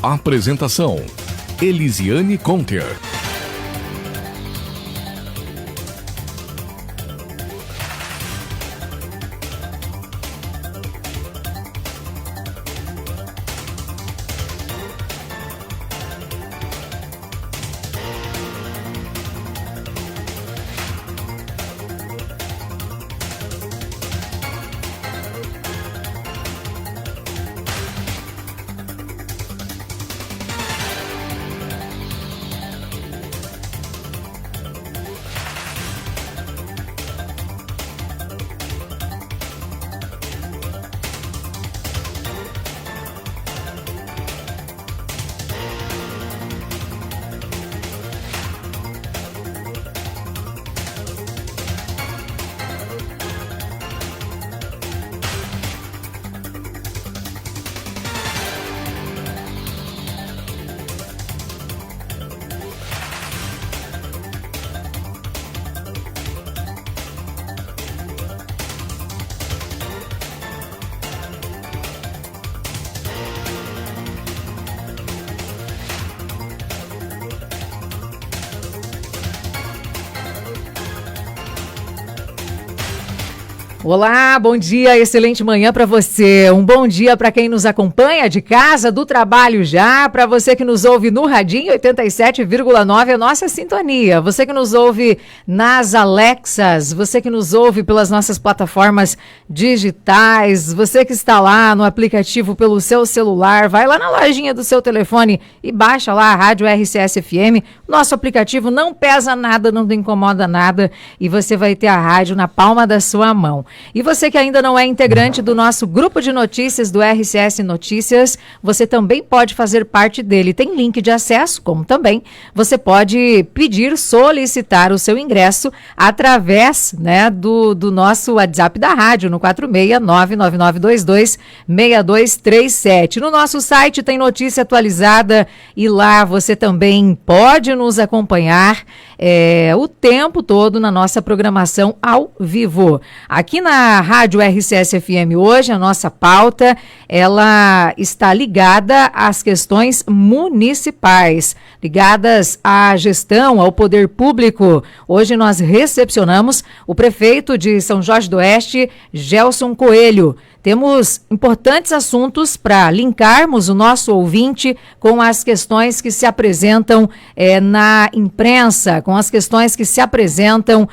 Apresentação: Elisiane Conter. Olá, bom dia, excelente manhã para você. Um bom dia para quem nos acompanha de casa, do trabalho já, para você que nos ouve no Radinho 87,9, a nossa sintonia. Você que nos ouve nas Alexas, você que nos ouve pelas nossas plataformas digitais, você que está lá no aplicativo pelo seu celular, vai lá na lojinha do seu telefone e baixa lá a Rádio RCS FM. Nosso aplicativo não pesa nada, não te incomoda nada e você vai ter a rádio na palma da sua mão. E você que ainda não é integrante do nosso grupo de notícias do RCS Notícias, você também pode fazer parte dele. Tem link de acesso, como também você pode pedir, solicitar o seu ingresso através, do nosso WhatsApp da rádio, no 469-9922-6237. No nosso site tem notícia atualizada e lá você também pode nos acompanhar o tempo todo na nossa programação ao vivo. Aqui na Rádio RCS FM hoje, a nossa pauta, ela está ligada às questões municipais, ligadas à gestão, ao poder público. Hoje nós recepcionamos o prefeito de São Jorge do Oeste, Gelson Coelho. Temos importantes assuntos para linkarmos o nosso ouvinte com as questões que se apresentam na imprensa, com as questões que se apresentam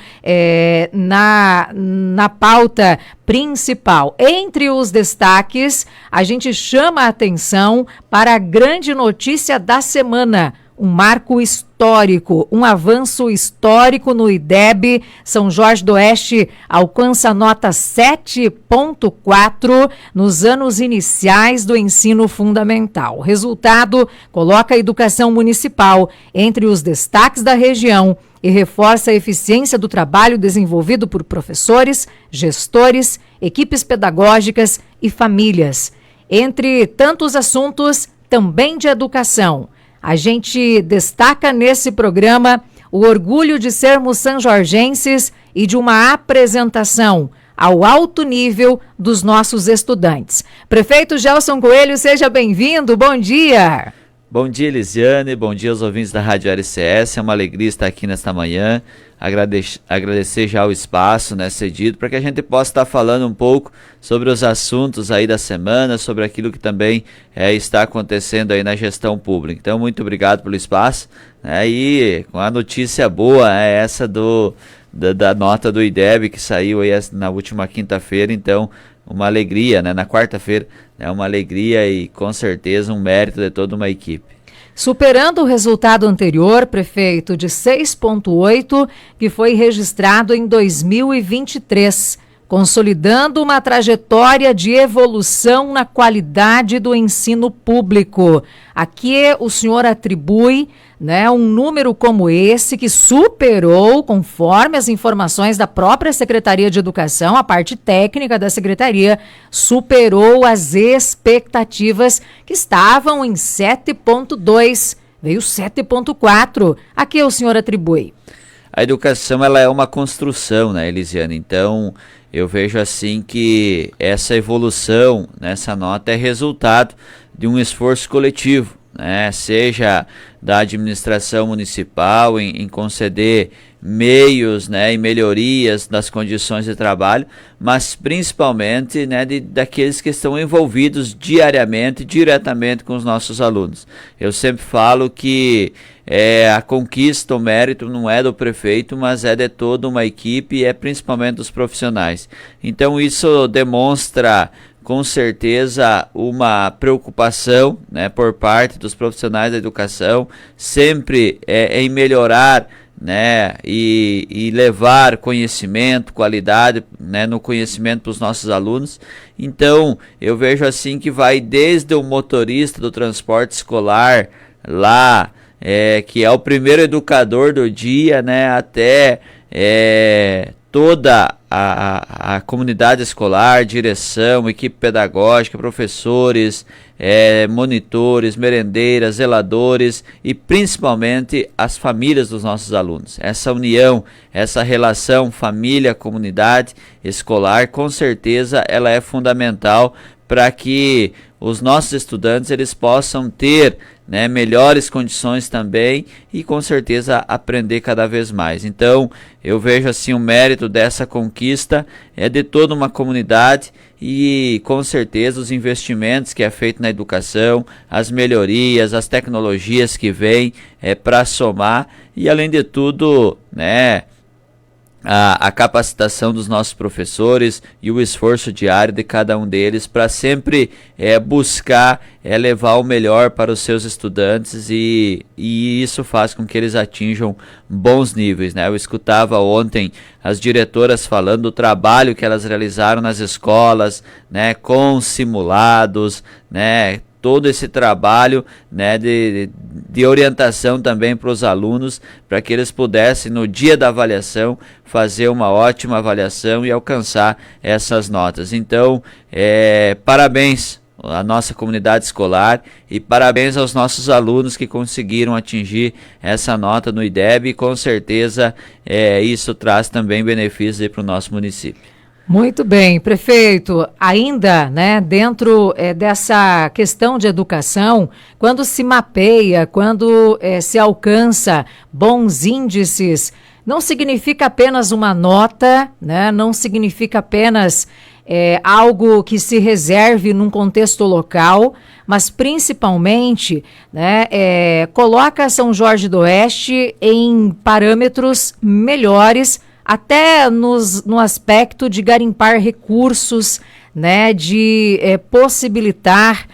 na pauta principal. Entre os destaques, a gente chama a atenção para a grande notícia da semana. Um marco histórico, um avanço histórico no IDEB. São Jorge do Oeste alcança nota 7,4 nos anos iniciais do ensino fundamental. O resultado coloca a educação municipal entre os destaques da região e reforça a eficiência do trabalho desenvolvido por professores, gestores, equipes pedagógicas e famílias. Entre tantos assuntos, também de educação, a gente destaca nesse programa o orgulho de sermos sanjorgenses e de uma apresentação ao alto nível dos nossos estudantes. Prefeito Gelson Coelho, seja bem-vindo, bom dia. Bom dia, Elisiane, bom dia aos ouvintes da Rádio RCS, é uma alegria estar aqui nesta manhã, agradecer já o espaço cedido para que a gente possa estar falando um pouco sobre os assuntos aí da semana, sobre aquilo que também está acontecendo aí na gestão pública. Então, muito obrigado pelo espaço, e com a notícia boa, essa da nota do IDEB que saiu aí na última quinta-feira, então uma alegria, na quarta-feira, uma alegria e com certeza um mérito de toda uma equipe. Superando o resultado anterior, prefeito, de 6,8, que foi registrado em 2023, consolidando uma trajetória de evolução na qualidade do ensino público. Aqui o senhor atribui um número como esse que superou, conforme as informações da própria Secretaria de Educação, a parte técnica da Secretaria, superou as expectativas que estavam em 7,2, veio 7,4. A que o senhor atribui? A educação ela é uma construção, Elisiane? Então, eu vejo assim que essa evolução nessa nota é resultado de um esforço coletivo, né, seja da administração municipal em conceder meios, né, e melhorias das condições de trabalho, mas principalmente, né, daqueles que estão envolvidos diretamente com os nossos alunos. Eu sempre falo que a conquista, o mérito não é do prefeito, mas é de toda uma equipe e é principalmente dos profissionais. Então isso demonstra com certeza uma preocupação, né, por parte dos profissionais da educação, sempre em melhorar, né, e levar conhecimento, qualidade, né, no conhecimento para os nossos alunos. Então eu vejo assim que vai desde o motorista do transporte escolar lá, que é o primeiro educador do dia, né, até toda a comunidade escolar, direção, equipe pedagógica, professores, monitores, merendeiras, zeladores e principalmente as famílias dos nossos alunos. Essa união, essa relação família-comunidade escolar, com certeza ela é fundamental para que os nossos estudantes eles possam ter, né, melhores condições também e com certeza aprender cada vez mais. Então eu vejo assim o mérito dessa conquista é de toda uma comunidade e com certeza os investimentos que é feito na educação, as melhorias, as tecnologias que vêm para somar e além de tudo, né, a capacitação dos nossos professores e o esforço diário de cada um deles para sempre buscar levar o melhor para os seus estudantes e isso faz com que eles atinjam bons níveis, né? Eu escutava ontem as diretoras falando do trabalho que elas realizaram nas escolas, né, com simulados, né, todo esse trabalho, né, de orientação também para os alunos, para que eles pudessem no dia da avaliação fazer uma ótima avaliação e alcançar essas notas. Então, parabéns à nossa comunidade escolar e parabéns aos nossos alunos que conseguiram atingir essa nota no IDEB e com certeza isso traz também benefícios para o nosso município. Muito bem, prefeito, ainda, né, dentro dessa questão de educação, quando se mapeia, quando se alcança bons índices, não significa apenas uma nota, né, não significa apenas algo que se reserve num contexto local, mas principalmente, né, coloca São Jorge do Oeste em parâmetros melhores, até no aspecto de garimpar recursos, né, de possibilitar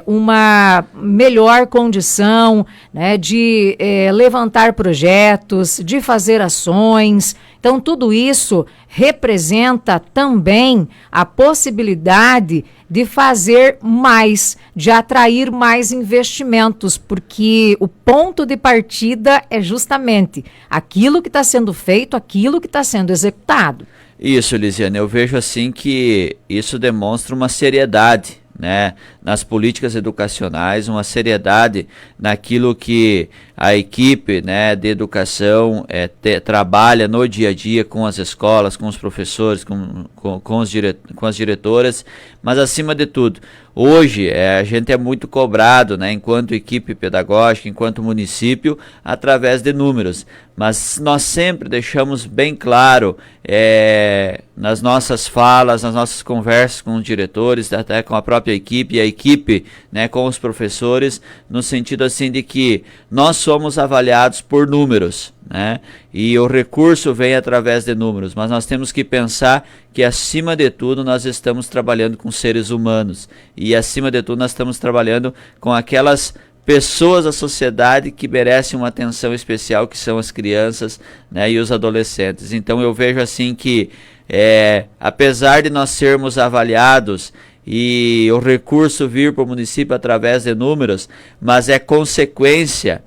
uma melhor condição, né, de levantar projetos, de fazer ações. Então, tudo isso representa também a possibilidade de fazer mais, de atrair mais investimentos, porque o ponto de partida é justamente aquilo que está sendo feito, aquilo que está sendo executado. Isso, Elisiane, eu vejo assim que isso demonstra uma seriedade, né, nas políticas educacionais, uma seriedade naquilo que a equipe, né, de educação trabalha no dia a dia com as escolas, com os professores, com as diretoras, mas acima de tudo, hoje a gente é muito cobrado, né, enquanto equipe pedagógica, enquanto município, através de números, mas nós sempre deixamos bem claro nas nossas falas, nas nossas conversas com os diretores, até com a própria equipe e a equipe, né, com os professores, no sentido assim de que nós somos avaliados por números, né, e o recurso vem através de números, mas nós temos que pensar que acima de tudo nós estamos trabalhando com seres humanos e acima de tudo nós estamos trabalhando com aquelas pessoas da sociedade que merecem uma atenção especial, que são as crianças, né, e os adolescentes. Então eu vejo assim que apesar de nós sermos avaliados e o recurso vir para o município através de números, mas é consequência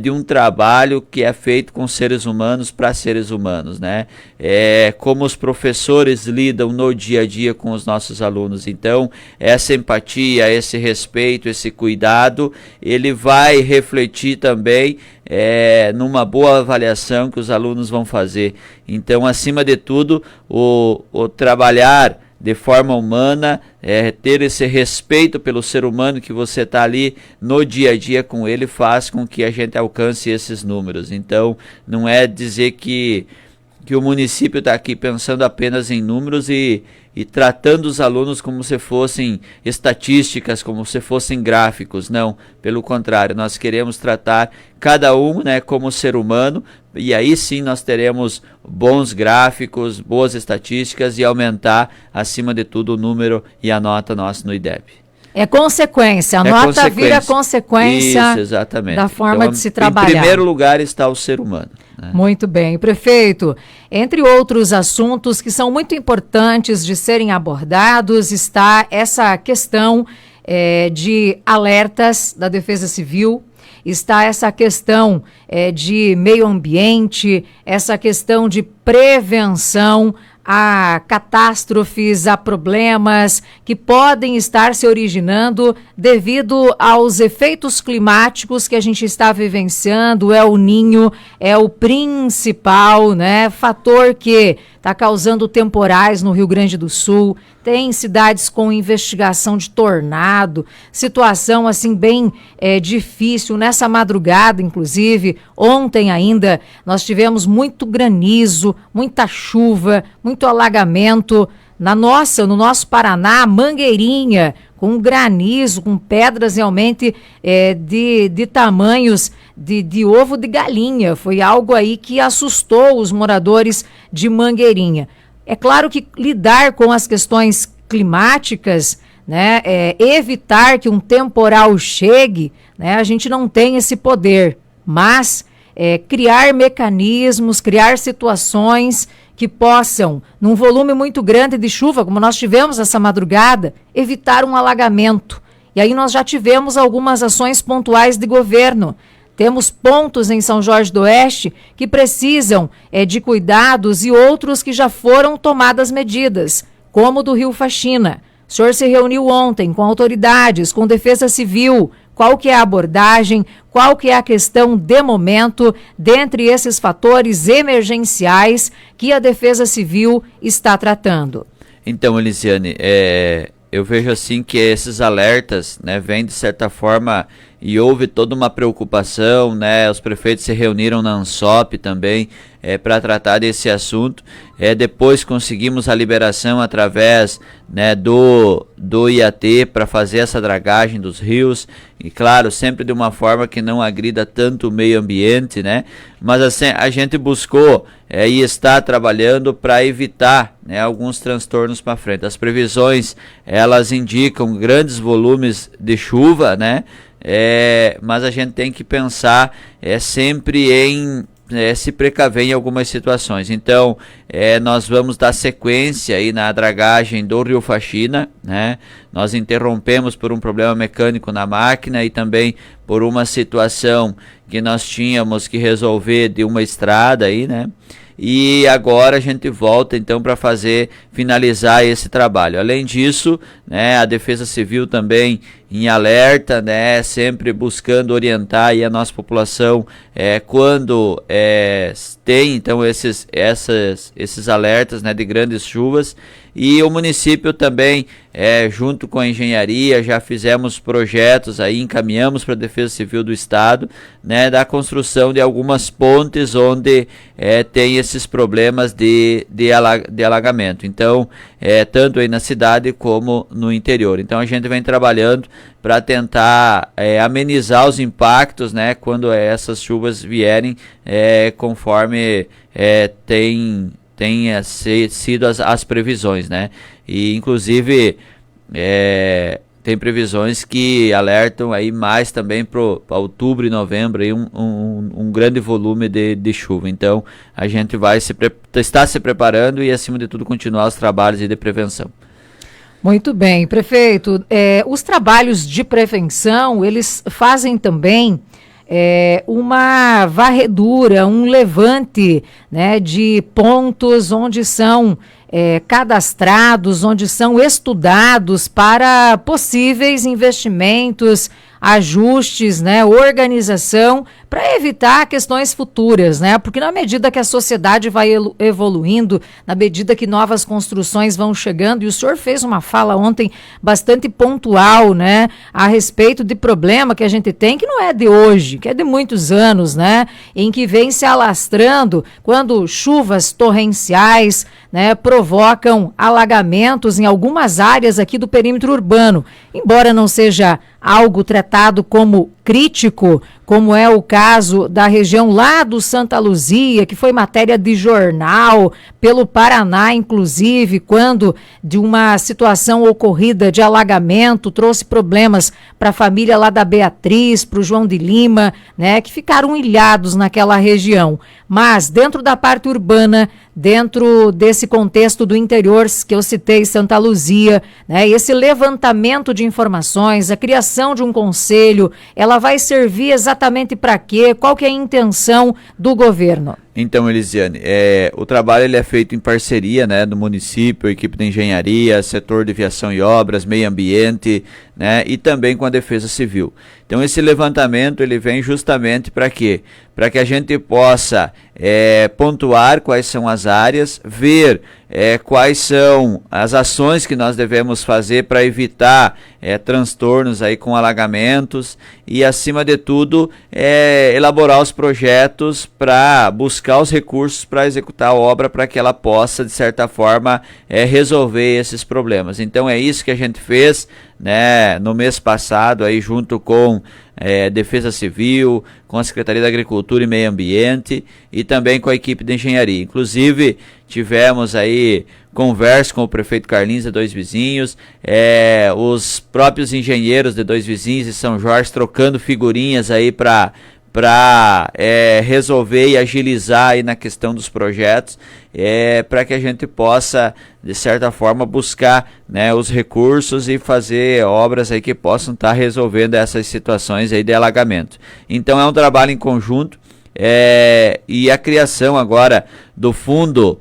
de um trabalho que é feito com seres humanos para seres humanos, né? Como os professores lidam no dia a dia com os nossos alunos. Então, essa empatia, esse respeito, esse cuidado, ele vai refletir também numa boa avaliação que os alunos vão fazer. Então, acima de tudo, o trabalhar de forma humana, ter esse respeito pelo ser humano que você está ali no dia a dia com ele, faz com que a gente alcance esses números. Então, não é dizer que o município está aqui pensando apenas em números e tratando os alunos como se fossem estatísticas, como se fossem gráficos. Não, pelo contrário, nós queremos tratar cada um, né, como ser humano, e aí sim nós teremos bons gráficos, boas estatísticas e aumentar, acima de tudo, o número e a nota nossa no IDEB. É consequência, a nota vira consequência. Isso, exatamente. Da forma então, de se trabalhar. Em primeiro lugar está o ser humano. Né? Muito bem. Prefeito, entre outros assuntos que são muito importantes de serem abordados, está essa questão de alertas da Defesa Civil, está essa questão de meio ambiente, essa questão de prevenção a catástrofes, a problemas que podem estar se originando devido aos efeitos climáticos que a gente está vivenciando. É o Ninho, é o principal, né, fator que está causando temporais no Rio Grande do Sul. Tem cidades com investigação de tornado, situação assim bem difícil. Nessa madrugada, inclusive, ontem ainda, nós tivemos muito granizo, muita chuva, muito alagamento. No nosso Paraná, Mangueirinha, com granizo, com pedras realmente de tamanhos de ovo de galinha. Foi algo aí que assustou os moradores de Mangueirinha. É claro que lidar com as questões climáticas, né, evitar que um temporal chegue, né, a gente não tem esse poder, mas criar mecanismos, criar situações que possam, num volume muito grande de chuva, como nós tivemos essa madrugada, evitar um alagamento. E aí nós já tivemos algumas ações pontuais de governo. Temos pontos em São Jorge do Oeste que precisam de cuidados e outros que já foram tomadas medidas, como o do Rio Faxina. O senhor se reuniu ontem com autoridades, com Defesa Civil. Qual que é a abordagem, qual que é a questão de momento, dentre esses fatores emergenciais que a Defesa Civil está tratando? Então, Elisiane, eu vejo assim que esses alertas, né, vêm de certa forma e houve toda uma preocupação, né, os prefeitos se reuniram na ANSOP também para tratar desse assunto. Depois conseguimos a liberação através, né, do IAT para fazer essa dragagem dos rios, e claro, sempre de uma forma que não agrida tanto o meio ambiente, né, mas assim, a gente buscou e está trabalhando para evitar, né, alguns transtornos para frente. As previsões, elas indicam grandes volumes de chuva, né, mas a gente tem que pensar sempre em se precaver em algumas situações. Então, nós vamos dar sequência aí na dragagem do Rio Faxina, né? Nós interrompemos por um problema mecânico na máquina e também por uma situação que nós tínhamos que resolver de uma estrada aí, né? E agora a gente volta então para finalizar esse trabalho. Além disso, né, a Defesa Civil também em alerta, né, sempre buscando orientar aí a nossa população quando tem então esses alertas, né, de grandes chuvas. E o município também, junto com a engenharia, já fizemos projetos aí, encaminhamos para a Defesa Civil do Estado, né, da construção de algumas pontes onde tem esses problemas de alagamento. Então, tanto aí na cidade como no interior. Então a gente vem trabalhando para tentar amenizar os impactos, né, quando essas chuvas vierem, conforme tenha sido as previsões, né? E inclusive tem previsões que alertam aí mais também para outubro e novembro aí um grande volume de chuva. Então a gente vai está se preparando e, acima de tudo, continuar os trabalhos de prevenção. Muito bem, prefeito. Os trabalhos de prevenção, eles fazem também uma varredura, um levante, né, de pontos onde são cadastrados, onde são estudados para possíveis investimentos, ajustes, né, organização, para evitar questões futuras, né? Porque na medida que a sociedade vai evoluindo, na medida que novas construções vão chegando, e o senhor fez uma fala ontem bastante pontual, né, a respeito de problema que a gente tem, que não é de hoje, que é de muitos anos, né, em que vem se alastrando quando chuvas torrenciais, né, provocam alagamentos em algumas áreas aqui do perímetro urbano, embora não seja algo tratado como crítico, como é o caso da região lá do Santa Luzia, que foi matéria de jornal, pelo Paraná, inclusive, quando de uma situação ocorrida de alagamento, trouxe problemas para a família lá da Beatriz, para o João de Lima, né, que ficaram ilhados naquela região. Mas dentro da parte urbana, dentro desse contexto do interior que eu citei, Santa Luzia, né, esse levantamento de informações, a criação de um conselho, ela vai servir exatamente para quê? Qual que é a intenção do governo? Então, Elisiane, o trabalho ele é feito em parceria, né, do município, equipe de engenharia, setor de viação e obras, meio ambiente, né, e também com a Defesa Civil. Então, esse levantamento ele vem justamente para quê? Para que a gente possa pontuar quais são as áreas, ver quais são as ações que nós devemos fazer para evitar transtornos aí com alagamentos e, acima de tudo, elaborar os projetos para buscar os recursos para executar a obra, para que ela possa, de certa forma, resolver esses problemas. Então, é isso que a gente fez, né, no mês passado, aí, junto com Defesa Civil, com a Secretaria da Agricultura e Meio Ambiente e também com a equipe de engenharia. Inclusive, tivemos aí conversa com o prefeito Carlinhos de Dois Vizinhos, os próprios engenheiros de Dois Vizinhos e São Jorge trocando figurinhas aí para resolver e agilizar aí na questão dos projetos, para que a gente possa, de certa forma, buscar, né, os recursos e fazer obras aí que possam estar resolvendo essas situações aí de alagamento. Então é um trabalho em conjunto, e a criação agora do fundo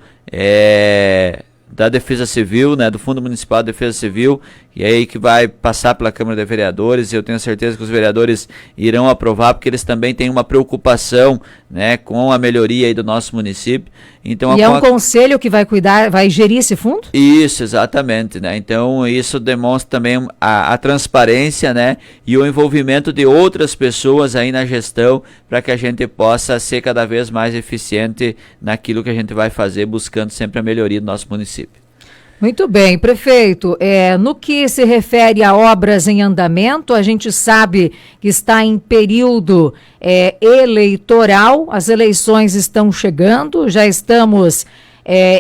da Defesa Civil, né, do Fundo Municipal de Defesa Civil, e aí que vai passar pela Câmara de Vereadores, e eu tenho certeza que os vereadores irão aprovar, porque eles também têm uma preocupação, né, com a melhoria aí do nosso município. Então, e é um conselho que vai cuidar, vai gerir esse fundo? Isso, exatamente, né? Então isso demonstra também a transparência, né, e o envolvimento de outras pessoas aí na gestão, para que a gente possa ser cada vez mais eficiente naquilo que a gente vai fazer, buscando sempre a melhoria do nosso município. Muito bem, prefeito, no que se refere a obras em andamento, a gente sabe que está em período eleitoral, as eleições estão chegando, já estamos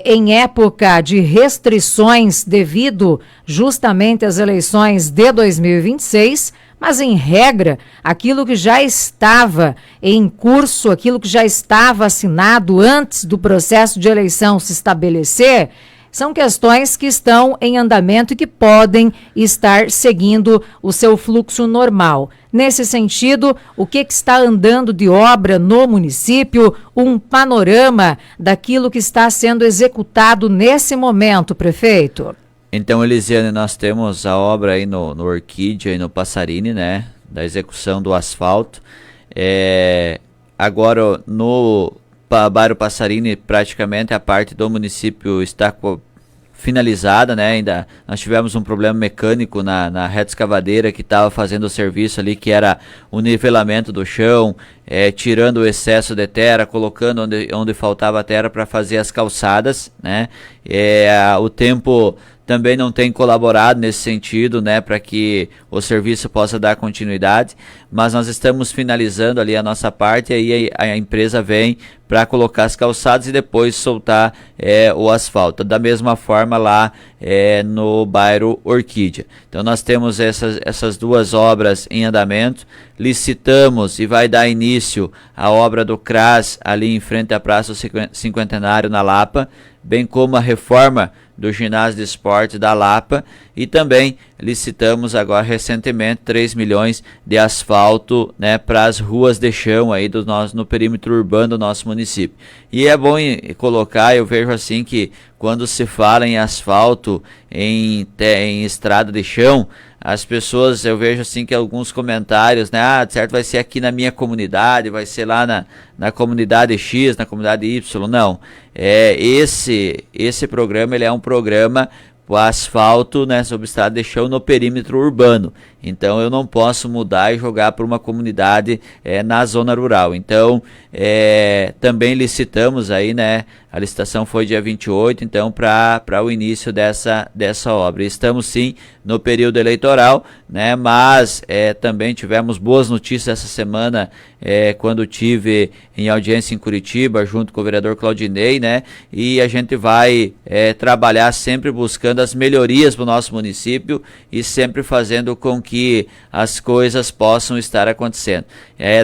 em época de restrições devido justamente às eleições de 2026, mas em regra, aquilo que já estava em curso, aquilo que já estava assinado antes do processo de eleição se estabelecer, são questões que estão em andamento e que podem estar seguindo o seu fluxo normal. Nesse sentido, o que está andando de obra no município? Um panorama daquilo que está sendo executado nesse momento, prefeito? Então, Elisiane, nós temos a obra aí no Orquídea e no Passarini, né, da execução do asfalto. Agora, no bairro Passarini, praticamente a parte do município está finalizada, né? Ainda nós tivemos um problema mecânico na reta escavadeira que estava fazendo o serviço ali, que era o nivelamento do chão, tirando o excesso de terra, colocando onde faltava terra para fazer as calçadas, né? O tempo também não tem colaborado nesse sentido, né, para que o serviço possa dar continuidade, mas nós estamos finalizando ali a nossa parte, e aí a empresa vem para colocar as calçadas e depois soltar o asfalto. Da mesma forma lá no bairro Orquídea. Então nós temos essas duas obras em andamento, licitamos e vai dar início a obra do CRAS ali em frente à Praça do Cinquentenário na Lapa, bem como a reforma do ginásio de esporte da Lapa, e também licitamos agora recentemente 3 milhões de asfalto, né, para as ruas de chão aí no perímetro urbano do nosso município. E é bom colocar, eu vejo assim que quando se fala em asfalto, em estrada de chão, as pessoas, eu vejo assim que alguns comentários, né, certo, vai ser aqui na minha comunidade, vai ser lá na comunidade X, na comunidade Y. Não, esse programa, ele é um programa o asfalto, né, sobre estrada de chão no perímetro urbano. Então eu não posso mudar e jogar para uma comunidade na zona rural. Então também licitamos aí, né? A licitação foi dia 28, então para o início dessa obra. Estamos sim no período eleitoral, né? Mas também tivemos boas notícias essa semana quando tive em audiência em Curitiba junto com o vereador Claudinei, né? E a gente vai trabalhar sempre buscando as melhorias para o nosso município e sempre fazendo com que as coisas possam estar acontecendo.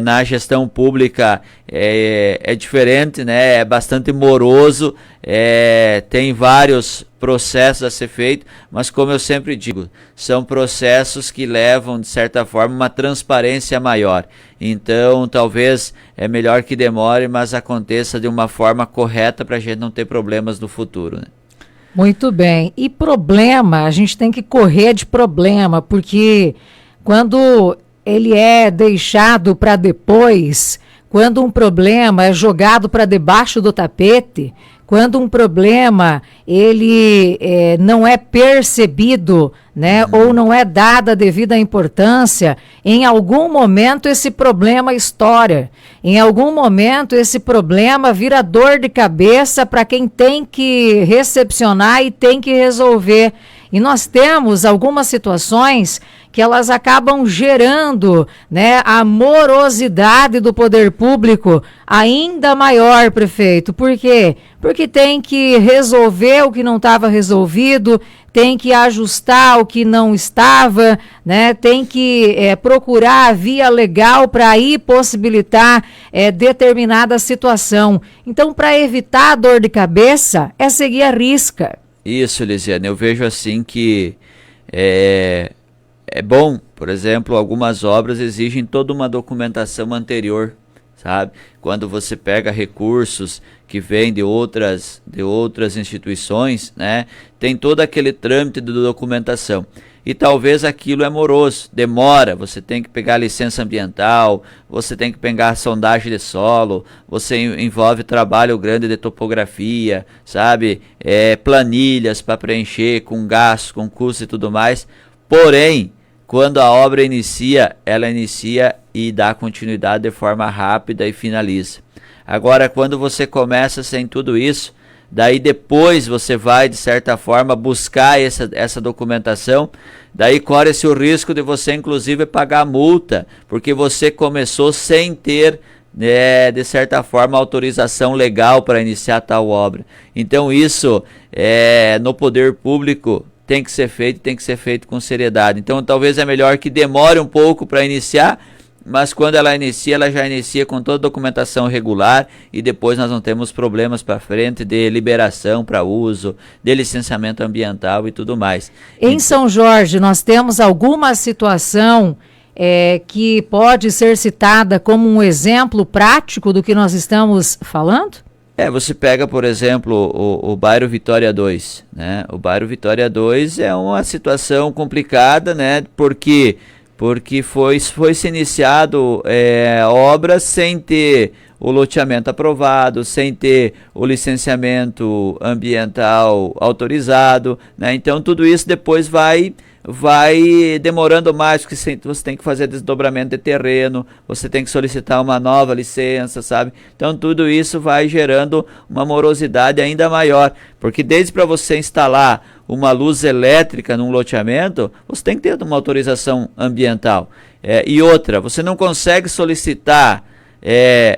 Na gestão pública é diferente, né? É bastante moroso, tem vários processos a ser feito, mas como eu sempre digo, são processos que levam, de certa forma, uma transparência maior. Então, talvez é melhor que demore, mas aconteça de uma forma correta para a gente não ter problemas no futuro, né? Muito bem. E problema, a gente tem que correr de problema, porque quando ele é deixado para depois, quando um problema é jogado para debaixo do tapete, quando um problema ele não é percebido, né, ou não é dada a devida importância, em algum momento esse problema estoura. Em algum momento esse problema vira dor de cabeça para quem tem que recepcionar e tem que resolver. E nós temos algumas situações que elas acabam gerando, né, a morosidade do poder público ainda maior, prefeito. Por quê? Porque tem que resolver o que não estava resolvido, tem que ajustar o que não estava, né, tem que procurar a via legal para aí possibilitar determinada situação. Então, para evitar a dor de cabeça, é seguir a risca. Isso, Elisiane, eu vejo assim que é bom, por exemplo, algumas obras exigem toda uma documentação anterior, sabe? Quando você pega recursos que vêm de outras instituições, né? Tem todo aquele trâmite de documentação. E talvez aquilo é moroso, demora, você tem que pegar licença ambiental, você tem que pegar sondagem de solo, você envolve trabalho grande de topografia, sabe? Planilhas para preencher com gastos, com custos e tudo mais. Porém, quando a obra inicia, ela inicia e dá continuidade de forma rápida e finaliza. Agora, quando você começa sem tudo isso, daí depois você vai, de certa forma, buscar essa documentação, daí corre-se o risco de você, inclusive, pagar multa, porque você começou sem ter, de certa forma, autorização legal para iniciar tal obra. Então isso, no poder público, tem que ser feito com seriedade. Então talvez é melhor que demore um pouco para iniciar, mas quando ela já inicia com toda a documentação regular e depois nós não temos problemas para frente de liberação para uso, de licenciamento ambiental e tudo mais. Em São Jorge, nós temos alguma situação que pode ser citada como um exemplo prático do que nós estamos falando? Você pega, por exemplo, o bairro Vitória 2, né? O bairro Vitória 2 é uma situação complicada, né? Porque foi-se iniciado obras sem ter o loteamento aprovado, sem ter o licenciamento ambiental autorizado, né? Então tudo isso depois vai demorando mais, porque você tem que fazer desdobramento de terreno, você tem que solicitar uma nova licença, sabe? Então tudo isso vai gerando uma morosidade ainda maior, porque desde para você instalar uma luz elétrica num loteamento, você tem que ter uma autorização ambiental. E outra, você não consegue solicitar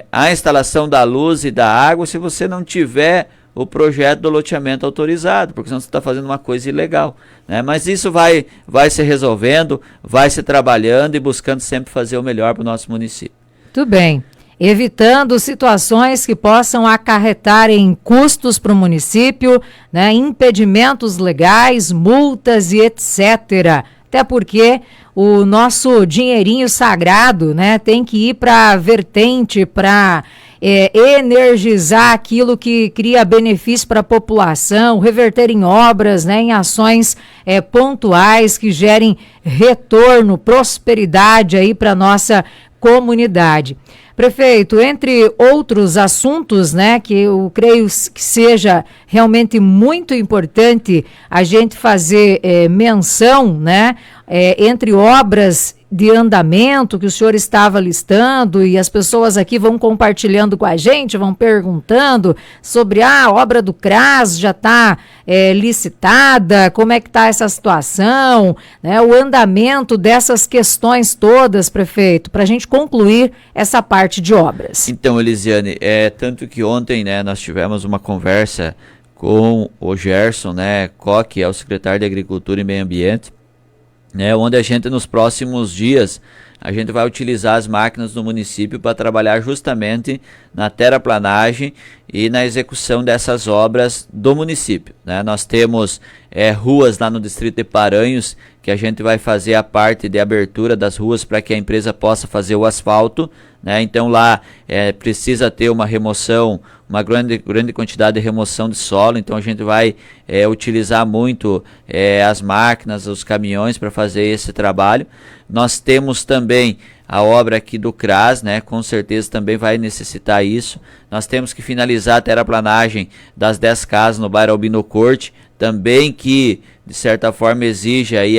a instalação da luz e da água se você não tiver o projeto do loteamento autorizado, porque senão você está fazendo uma coisa ilegal, né? Mas isso vai se resolvendo, vai se trabalhando e buscando sempre fazer o melhor para o nosso município. Tudo bem. evitando situações que possam acarretar em custos para o município, né, impedimentos legais, multas e etc. Até porque o nosso dinheirinho sagrado, né, tem que ir para a vertente, para energizar aquilo que cria benefício para a população, reverter em obras, né, em ações pontuais que gerem retorno, prosperidade aí para a nossa comunidade. Prefeito, entre outros assuntos, né, que eu creio que seja realmente muito importante a gente fazer menção, né, entre obras de andamento que o senhor estava listando, e as pessoas aqui vão compartilhando com a gente, vão perguntando sobre a obra do CRAS já está licitada, como é que está essa situação, né, o andamento dessas questões todas, prefeito, para a gente concluir essa parte de obras. Então, Elisiane, tanto que ontem, né, nós tivemos uma conversa com o Gerson, né, Koch, é o secretário de Agricultura e Meio Ambiente, né, onde a gente nos próximos dias a gente vai utilizar as máquinas do município para trabalhar justamente na terraplanagem e na execução dessas obras do município, né? Nós temos ruas lá no distrito de Paranhos que a gente vai fazer a parte de abertura das ruas para que a empresa possa fazer o asfalto, né? Então lá precisa ter uma remoção, uma grande quantidade de remoção de solo, então a gente vai utilizar muito as máquinas, os caminhões para fazer esse trabalho. Nós temos também a obra aqui do CRAS, né? Com certeza também vai necessitar isso. Nós temos que finalizar a terraplanagem das 10 casas no bairro Albino Corte, também que de certa forma exige aí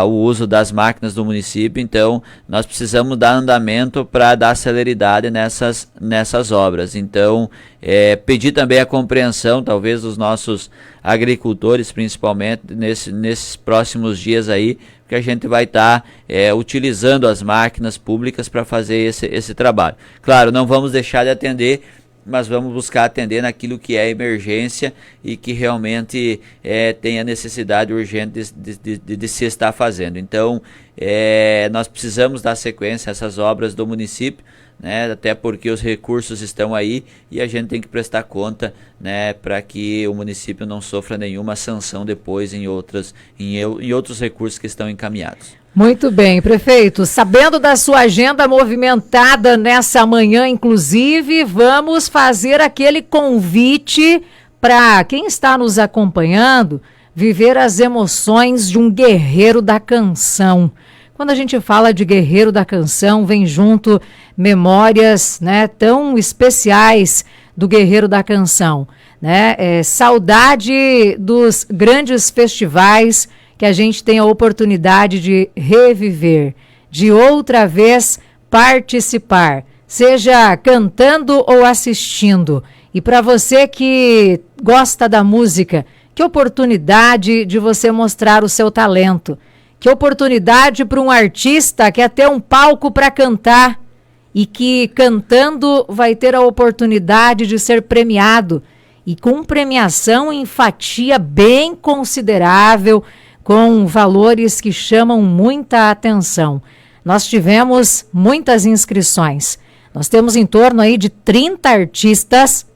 o uso das máquinas do município, então nós precisamos dar andamento para dar celeridade nessas obras. Então, pedir também a compreensão, talvez, dos nossos agricultores, principalmente nesses próximos dias aí, que a gente vai estar utilizando as máquinas públicas para fazer esse trabalho. Claro, não vamos deixar de atender, mas vamos buscar atender naquilo que é emergência e que realmente tem a necessidade urgente de se estar fazendo. Então, nós precisamos dar sequência a essas obras do município, né, até porque os recursos estão aí e a gente tem que prestar conta, né, para que o município não sofra nenhuma sanção depois em outros recursos que estão encaminhados. Muito bem, prefeito. Sabendo da sua agenda movimentada nessa manhã, inclusive, vamos fazer aquele convite para quem está nos acompanhando viver as emoções de um guerreiro da canção. Quando a gente fala de guerreiro da canção, vem junto memórias, né, tão especiais do guerreiro da canção, né? Saudade dos grandes festivais que a gente tem a oportunidade de reviver, de outra vez participar, seja cantando ou assistindo. E para você que gosta da música, que oportunidade de você mostrar o seu talento. Que oportunidade para um artista que quer ter um palco para cantar e que cantando vai ter a oportunidade de ser premiado e com premiação em fatia bem considerável, com valores que chamam muita atenção. Nós tivemos muitas inscrições. Nós temos em torno aí de 30 artistas.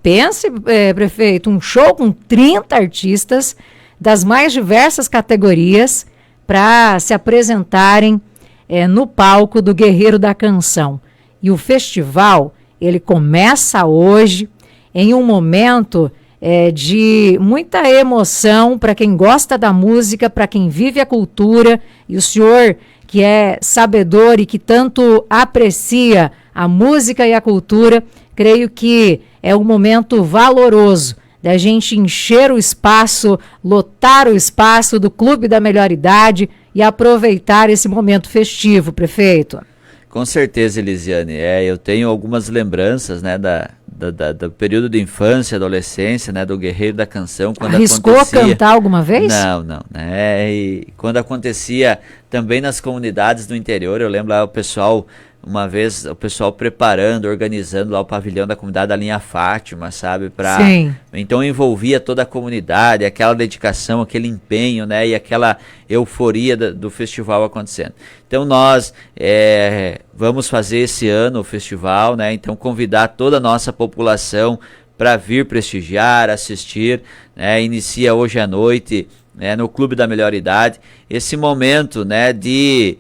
Pense, prefeito, um show com 30 artistas das mais diversas categorias para se apresentarem no palco do Guerreiro da Canção. E o festival, ele começa hoje em um momento de muita emoção para quem gosta da música, para quem vive a cultura, e o senhor que é sabedor e que tanto aprecia a música e a cultura, creio que é um momento valoroso da gente encher o espaço, lotar o espaço do Clube da Melhor Idade e aproveitar esse momento festivo, prefeito. Com certeza, Elisiane. Eu tenho algumas lembranças, né, do período de infância, adolescência, né, do Guerreiro da Canção. Quando Arriscou acontecia... cantar alguma vez? Não. E quando acontecia também nas comunidades do interior, eu lembro lá o pessoal uma vez o pessoal preparando, organizando lá o pavilhão da comunidade da linha Fátima, sabe? Então envolvia toda a comunidade, aquela dedicação, aquele empenho, né? E aquela euforia do festival acontecendo. Então nós vamos fazer esse ano o festival, né? Então convidar toda a nossa população para vir prestigiar, assistir, né? Inicia hoje à noite, né? No Clube da Melhor Idade, esse momento, né? de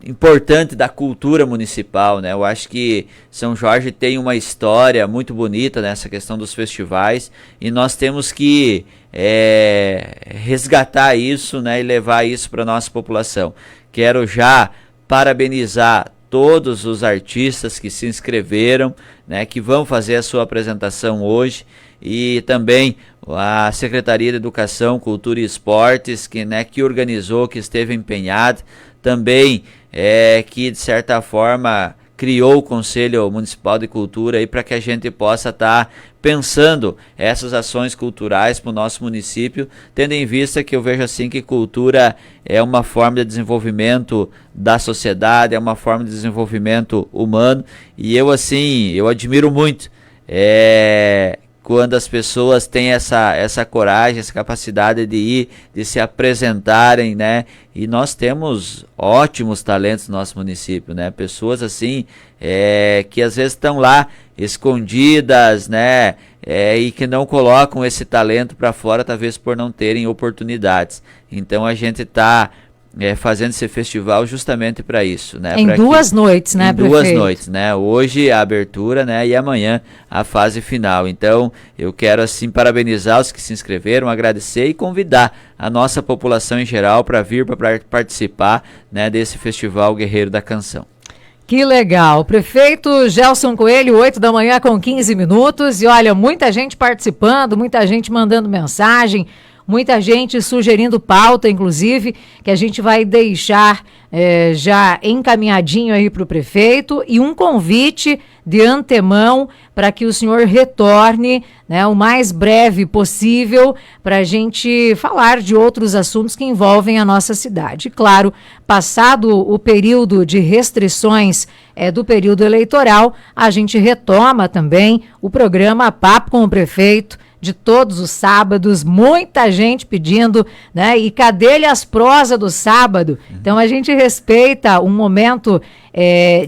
importante da cultura municipal, né? Eu acho que São Jorge tem uma história muito bonita nessa questão dos festivais e nós temos que resgatar isso, né? E levar isso para a nossa população. Quero já parabenizar todos os artistas que se inscreveram, né? Que vão fazer a sua apresentação hoje, e também a Secretaria de Educação, Cultura e Esportes, que organizou, que esteve empenhado, também que de certa forma criou o Conselho Municipal de Cultura para que a gente possa estar pensando essas ações culturais para o nosso município, tendo em vista que eu vejo assim que cultura é uma forma de desenvolvimento da sociedade, é uma forma de desenvolvimento humano, e eu admiro muito quando as pessoas têm essa coragem, essa capacidade de ir, de se apresentarem, né? E nós temos ótimos talentos no nosso município, né? Pessoas assim, que às vezes estão lá escondidas, né? E que não colocam esse talento para fora, talvez por não terem oportunidades. Então a gente está fazendo esse festival justamente para isso, né? Em duas noites, né, prefeito? Em duas noites, né? Hoje a abertura, né? E amanhã a fase final. Então, eu quero, assim, parabenizar os que se inscreveram, agradecer e convidar a nossa população em geral para vir para participar, né, desse Festival Guerreiro da Canção. Que legal. Prefeito Gelson Coelho, 8 da manhã com 15 minutos. E olha, muita gente participando, muita gente mandando mensagem, muita gente sugerindo pauta, inclusive, que a gente vai deixar já encaminhadinho aí para o prefeito, e um convite de antemão para que o senhor retorne, né, o mais breve possível, para a gente falar de outros assuntos que envolvem a nossa cidade. Claro, passado o período de restrições do período eleitoral, a gente retoma também o programa Papo com o Prefeito, de todos os sábados, muita gente pedindo, né? E cadê-lhe as prosas do sábado? Então a gente respeita um momento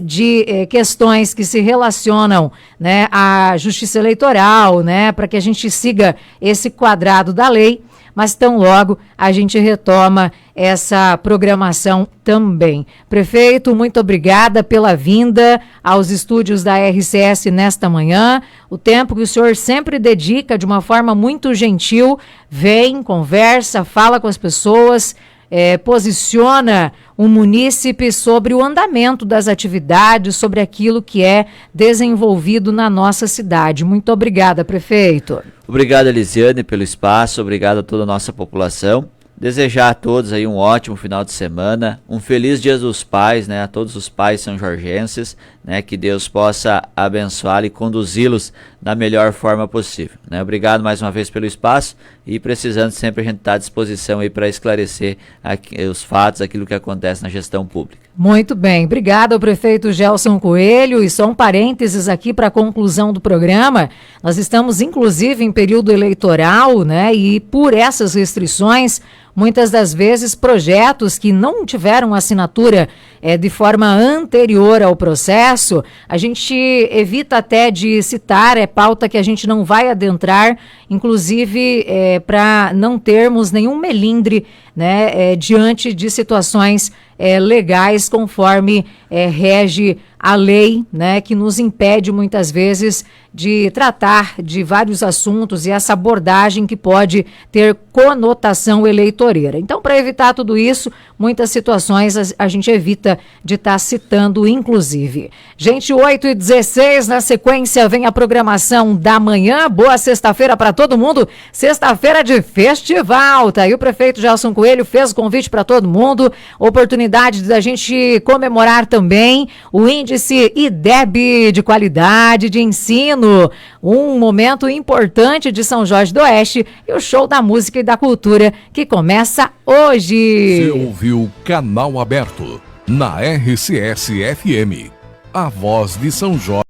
de questões que se relacionam, né, à justiça eleitoral, né, para que a gente siga esse quadrado da lei, mas tão logo a gente retoma essa programação também. Prefeito, muito obrigada pela vinda aos estúdios da RCS nesta manhã. O tempo que o senhor sempre dedica de uma forma muito gentil, vem, conversa, fala com as pessoas, posiciona o munícipe sobre o andamento das atividades, sobre aquilo que é desenvolvido na nossa cidade. Muito obrigada, prefeito. Obrigado, Elisiane, pelo espaço, obrigado a toda a nossa população. Desejar a todos aí um ótimo final de semana, um feliz Dia dos Pais, né, a todos os pais são-jorgenses, né, que Deus possa abençoar e conduzi-los da melhor forma possível, né. Obrigado mais uma vez pelo espaço, e precisando sempre a gente estar à disposição aí para esclarecer os fatos, aquilo que acontece na gestão pública. Muito bem, obrigado ao prefeito Gelson Coelho, e só um parênteses aqui para a conclusão do programa. Nós estamos inclusive em período eleitoral, né, e por essas restrições, muitas das vezes projetos que não tiveram assinatura de forma anterior ao processo, a gente evita até de citar, pauta que a gente não vai adentrar, inclusive para não termos nenhum melindre, né, diante de situações legais, conforme rege a lei, né, que nos impede muitas vezes de tratar de vários assuntos e essa abordagem que pode ter conotação eleitoreira. Então, para evitar tudo isso, muitas situações a gente evita de estar citando, inclusive. Gente, 8h16, na sequência vem a programação da manhã. Boa sexta-feira para todo mundo. Sexta-feira de festival, tá? E o prefeito Gelson Coelho fez o convite para todo mundo. Oportunidade da gente comemorar também o índice IDEB de qualidade de ensino. Um momento importante de São Jorge do Oeste e o show da música e da cultura que começa hoje. Você ouviu Canal Aberto na RCS-FM. A voz de São Jorge.